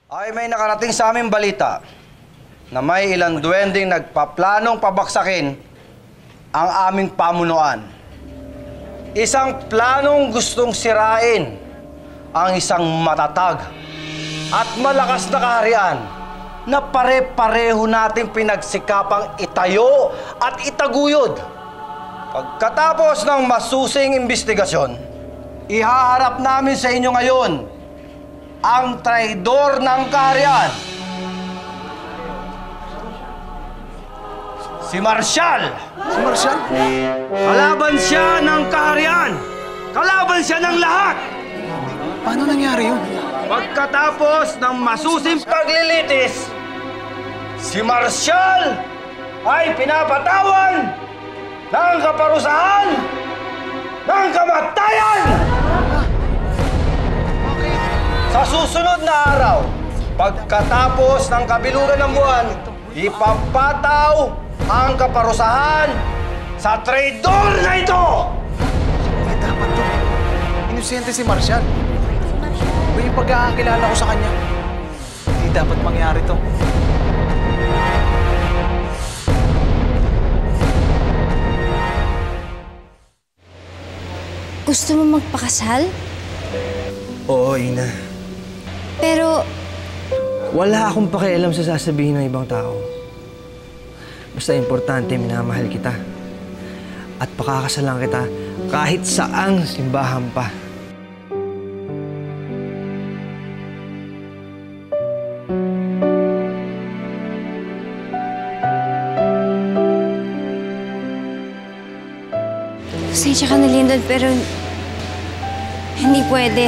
Ay may nakarating sa aming balita na may ilang duwending nagpaplanong pabaksakin ang aming pamunuan. Isang planong gustong sirain ang isang matatag at malakas na kaharian na pare-pareho nating pinagsikapang itayo at itaguyod. Pagkatapos ng masusing investigasyon, ihaharap namin sa inyo ngayon ang traidor ng kaharian. Si Marcial! Si Marcial? Kalaban siya ng kaharian! Kalaban siya ng lahat! Paano nangyari yun? Pagkatapos ng masusing paglilitis, si Marcial ay pinapatawan ng kaparusahan ng kamatayan! Sa susunod na araw, pagkatapos ng kabilugan ng buwan, ipapataw ang kaparusahan sa traidor na ito! Hindi dapat to. Inosente si Marcial. May pagkakakilala ko sa kanya. Hindi dapat mangyari to. Gusto mo magpakasal? Oo, Ina. Pero Wala akong pakialam sa sasabihin ng ibang tao. Basta importante, minamahal kita. At pakakasalan kita kahit saang simbahan pa. pasensya ka na, Lyndon, pero hindi pwede.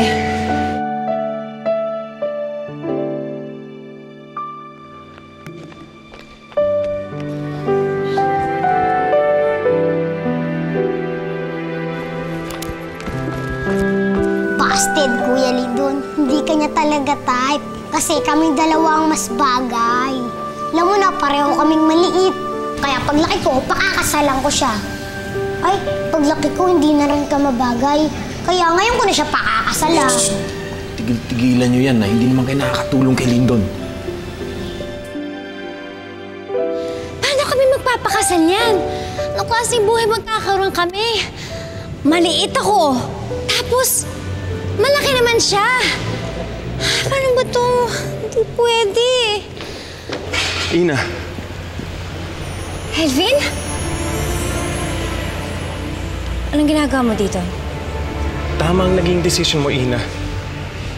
Busted, Kuya Lyndon. Hindi ka niya talaga type. Kasi kaming dalawa ang mas bagay. Alam mo na, pareho kaming maliit. Kaya paglaki ko, pakakasalan ko siya. Ay, paglaki ko, hindi na rin ka mabagay. Kaya ngayon ko na siya pakakasalan. Tigil-tigilan niyo yan na hindi naman kayo nakakatulong kay Lyndon. Paano kami magpapakasal yan? Anong klaseng buhay magkakaroon kami? Maliit ako. Tapos, malaki naman siya. Paano ba to? Hindi pwede. Ina. Elvin? Anong ginagawa mo dito? Tama ang naging desisyon mo, Ina.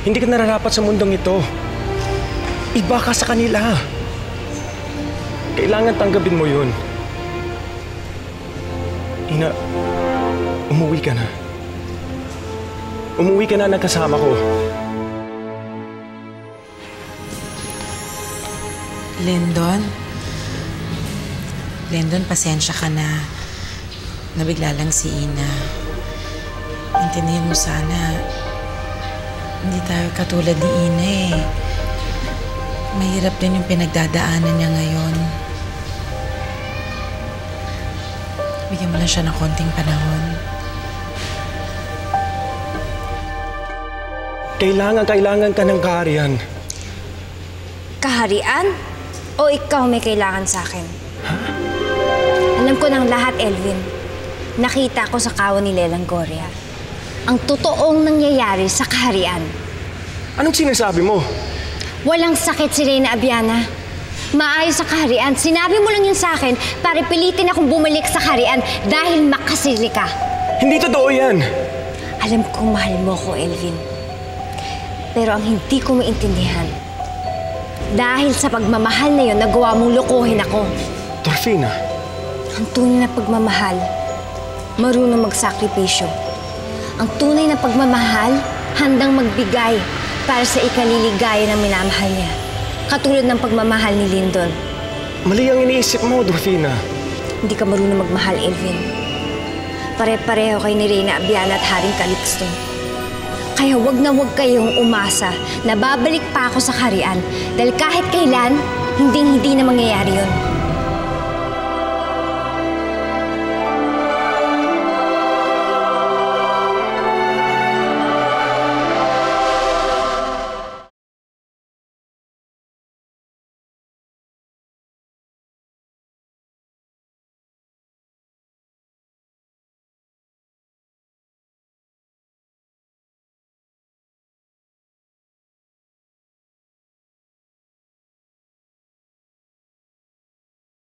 Hindi ka nararapat sa mundong ito. Iba ka sa kanila. Kailangan tanggapin mo yun. Ina, umuwi ka na. Umuwi ka na nagkasama ko. Lyndon? Lyndon, pasensya ka na. Nabigla lang si Ina. Intindihan mo sana, hindi tayo katulad ni Ina eh. Mahirap din yung pinagdadaanan niya ngayon. Bigyan mo lang siya ng konting panahon. Kailangan ka ng kaharian. Kaharian? O ikaw may kailangan sa akin? Alam ko ng lahat, Elvin. Nakita ko sa kawan ni Lelang Goria ang totoong nangyayari sa kaharian. Anong sinasabi mo? Walang sakit si Reyna Abiana. Maayos sa kaharian. Sinabi mo lang yun sa akin para pilitin akong bumalik sa kaharian dahil makasili ka. Hindi totoo yan. Alam kong mahal mo ko, Elvin. Pero ang hindi ko maintindihan, dahil sa pagmamahal na yun, nagawa mong lokohin ako. Dorfina. Ang tunay na pagmamahal, marunong magsakripisyo. Ang tunay na pagmamahal, handang magbigay para sa ikaliligaya ng minamahal niya. Katulad ng pagmamahal ni Lyndon. Mali ang iniisip mo, Dorfina. Hindi ka marunong magmahal, Elvin. Pare-pareho kay ni Reyna Abiana at Haring Calixto. Kaya wag na wag kayong umasa na babalik pa ako sa kaharian dahil kahit kailan, hindi na mangyayari yun.